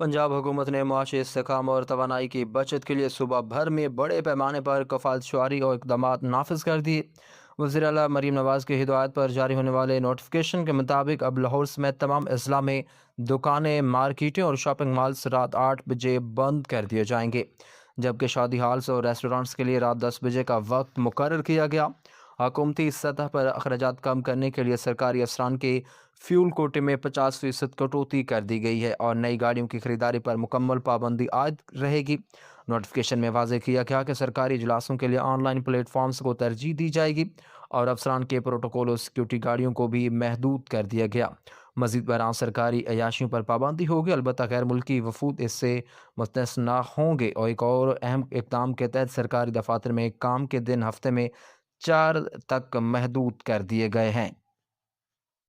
पंजाब हुकूमत ने मुआशी इस्तेकाम और तवानाई की बचत के लिए सूबा भर में बड़े पैमाने पर कफालतशुआरी और इकदाम नाफिज कर दिए। वज़ीर आला मरीम नवाज़ की हिदायत पर जारी होने वाले नोटिफिकेशन के मुताबिक अब लाहौर समेत तमाम अजला में दुकानें, मार्केटें और शॉपिंग मॉल्स रात 8 बजे बंद कर दिए जाएंगे, जबकि शादी हॉल्स और रेस्टोरेंट्स के लिए रात 10 बजे का वक्त मुकर्रर किया गया। हुकूमती सतह पर अखराजात कम करने के लिए सरकारी अफसरान के फ्यूल कोटे में 50% कटौती कर दी गई है और नई गाड़ियों की खरीदारी पर मुकम्मल पाबंदी आयद रहेगी। नोटिफिकेशन में वाज़ेह किया गया कि सरकारी इजलासों के लिए ऑनलाइन प्लेटफॉर्म्स को तरजीह दी जाएगी और अफसरान के प्रोटोकॉल और सिक्योरिटी गाड़ियों को भी महदूद कर दिया गया। मजीद बरान सरकारी अयाशियों पर पाबंदी होगी, अलबत्ता गैर मुल्की वफूद इससे मुस्तस्ना होंगे। और एक और अहम इकदाम के तहत सरकारी दफातर में काम के दिन हफ्ते में 4 तक महदूद कर दिए गए हैं।